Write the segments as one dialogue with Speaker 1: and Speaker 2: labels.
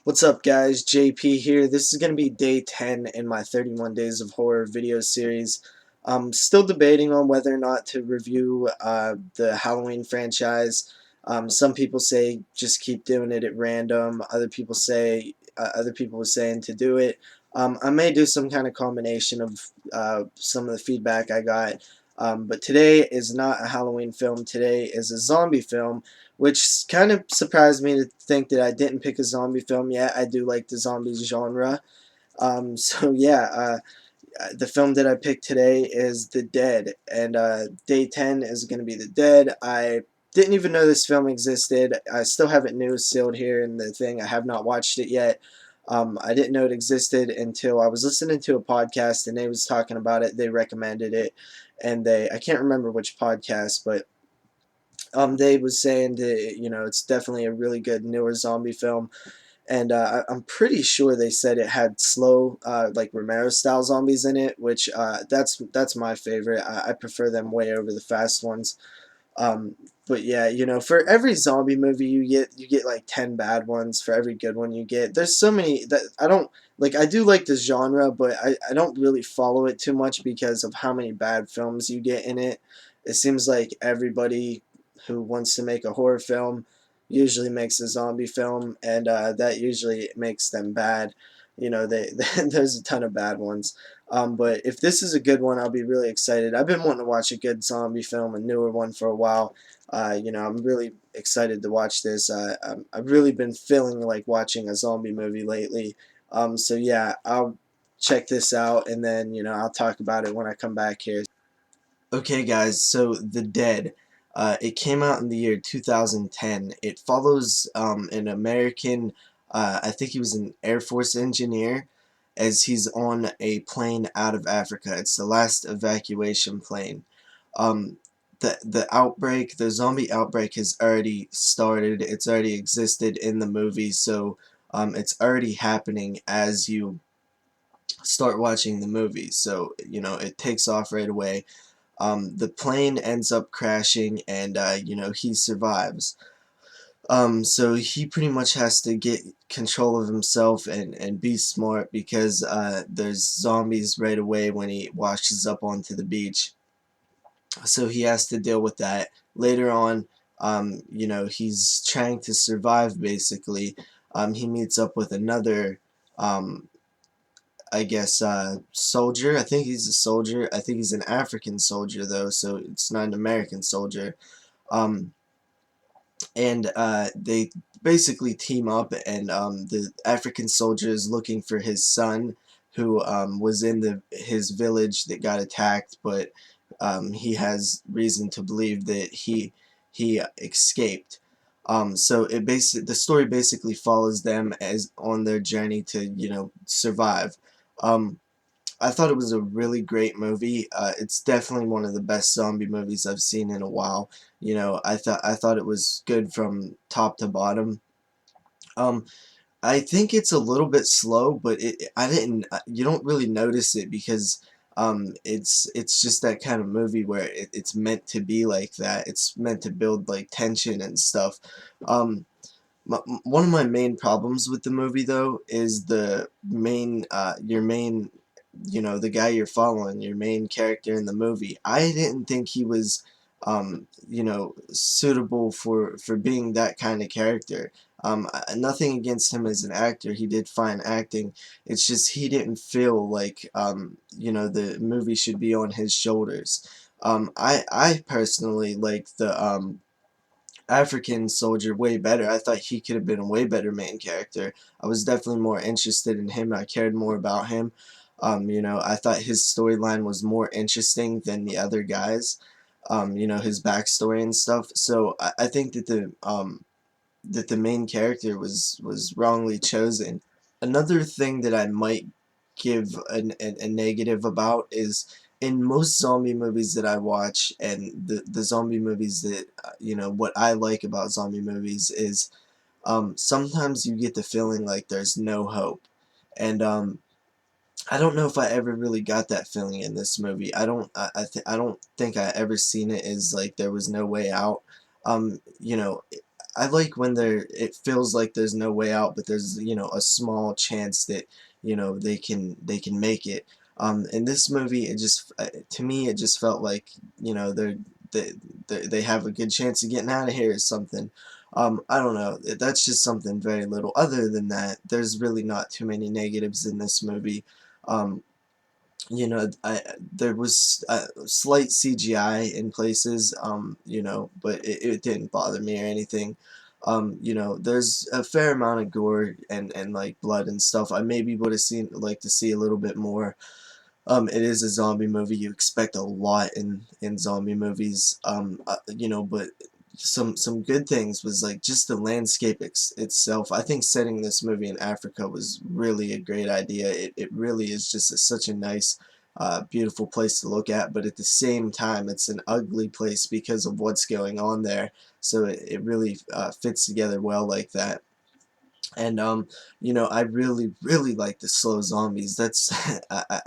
Speaker 1: What's up, guys? JP here. This is going to be day 10 in my 31 Days of Horror video series. I'm still debating on whether or not to review the Halloween franchise. Some people say just keep doing it at random. Other people were saying to do it. I may do some kind of combination of some of the feedback I got. But today is not a Halloween film. Today is a zombie film, which kind of surprised me to think that I didn't pick a zombie film yet. I do like the zombies genre. So yeah, the film that I picked today is The Dead, and day 10 is going to be The Dead. I didn't even know this film existed. I still have it news sealed here in the thing. I have not watched it yet. I didn't know it existed until I was listening to a podcast and they was talking about it. They recommended it, and I can't remember which podcast, but they was saying that it's definitely a really good newer zombie film, and I'm pretty sure they said it had slow, like Romero style zombies in it, which that's my favorite. I prefer them way over the fast ones. Um, but yeah, for every zombie movie you get like 10 bad ones for every good one you get. There's so many that I don't like. I do like the genre, but I don't really follow it too much because of how many bad films you get in it. It seems like everybody who wants to make a horror film usually makes a zombie film, and that usually makes them bad. There's a ton of bad ones. But if this is a good one, I'll be really excited. I've been wanting to watch a good zombie film, a newer one, for a while. I'm really excited to watch this. I've really been feeling like watching a zombie movie lately. So yeah, I'll check this out, and then I'll talk about it when I come back here. Okay, guys, so The Dead. It came out in the year 2010. It follows an American, I think he was an Air Force engineer, as he's on a plane out of Africa. It's the last evacuation plane. Um, the zombie outbreak has already started. It's already existed in the movie, so it's already happening as you start watching the movie. So it takes off right away. The plane ends up crashing, and he survives. So he pretty much has to get control of himself and be smart because there's zombies right away when he washes up onto the beach. So he has to deal with that. Later on, he's trying to survive basically. He meets up with another, I guess, soldier. I think he's a soldier. I think he's an African soldier though, so it's not an American soldier. Um, and they basically team up, and the African soldier is looking for his son, who was in his village that got attacked, but he has reason to believe that he escaped. So the story basically follows them as on their journey to survive. Um, I thought it was a really great movie. It's definitely one of the best zombie movies I've seen in a while. I thought it was good from top to bottom. Um, I think it's a little bit slow, but I didn't. You don't really notice it because it's just that kind of movie where it's meant to be like that. It's meant to build like tension and stuff. Um, One of my main problems with the movie though is your main, the guy you're following, your main character in the movie. I didn't think he was suitable for being that kind of character. Nothing against him as an actor, he did fine acting. It's just he didn't feel like the movie should be on his shoulders. I personally like the African soldier way better. I thought he could have been a way better main character. I was definitely more interested in him. I cared more about him. I thought his storyline was more interesting than the other guys. His backstory and stuff. So I think that the main character was wrongly chosen. Another thing that I might give a negative about is in most zombie movies that I watch, and the zombie movies that what I like about zombie movies is sometimes you get the feeling like there's no hope, and I don't know if I ever really got that feeling in this movie. I don't think I ever seen it as like there was no way out. Um, you know I like when it feels like there's no way out, but there's, you know, a small chance that, you know, they can make it. In this movie, it just to me it just felt like, you know, they they have a good chance of getting out of here or something. I don't know. That's just something very little. Other than that, there's really not too many negatives in this movie. Um, you know, there was slight CGI in places, you know, but it didn't bother me or anything. You know, there's a fair amount of gore and like blood and stuff. I maybe would have seen like to see a little bit more. It is a zombie movie. You expect a lot in zombie movies. You know, but some good things was like just the landscape itself. I think setting this movie in Africa was really a great idea. It really is just such a nice, beautiful place to look at. But at the same time, it's an ugly place because of what's going on there. So it really fits together well like that. And you know, I really like the slow zombies. That's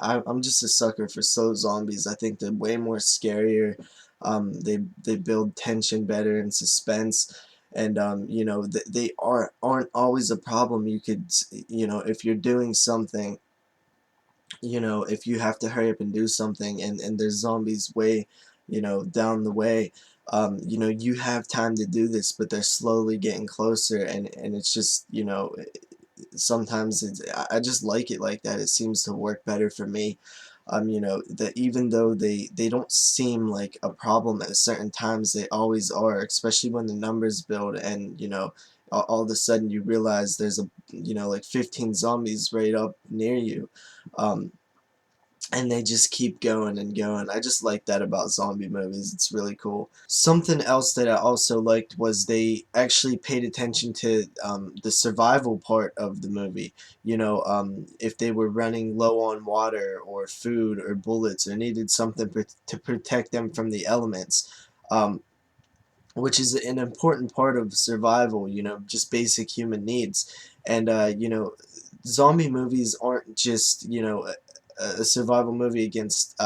Speaker 1: I'm just a sucker for slow zombies. I think they're way more scarier. They build tension better and suspense. And you know, they aren't always a problem. You could, you know, if you're doing something, you know, if you have to hurry up and do something, and there's zombies way, you know, down the way, you know, you have time to do this, but they're slowly getting closer, and it's just, you know, sometimes I just like it like that. It seems to work better for me. You know, that even though they don't seem like a problem at certain times, they always are, especially when the numbers build, and you know, all of a sudden you realize there's a, you know, like 15 zombies right up near you. Um, and they just keep going and going. I just like that about zombie movies. It's really cool. Something else that I also liked was they actually paid attention to the survival part of the movie. You know, if they were running low on water or food or bullets or needed something to protect them from the elements. Which is an important part of survival, you know, just basic human needs. And, you know, zombie movies aren't just, you know, a survival movie against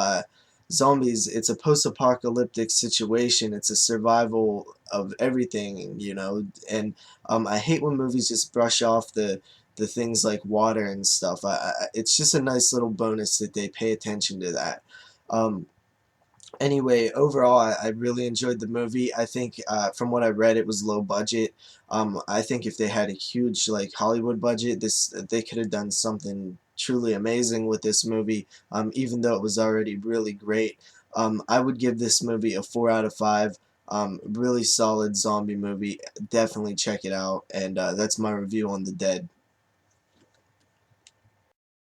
Speaker 1: zombies. It's a post-apocalyptic situation. It's a survival of everything, you know. And I hate when movies just brush off the things like water and stuff. It's just a nice little bonus that they pay attention to that. Um, Anyway, overall, I really enjoyed the movie. I think from what I read, it was low budget. I think if they had a huge like Hollywood budget, they could have done something truly amazing with this movie. Even though it was already really great, I would give this movie a 4 out of 5. Really solid zombie movie. Definitely check it out. And that's my review on The Dead.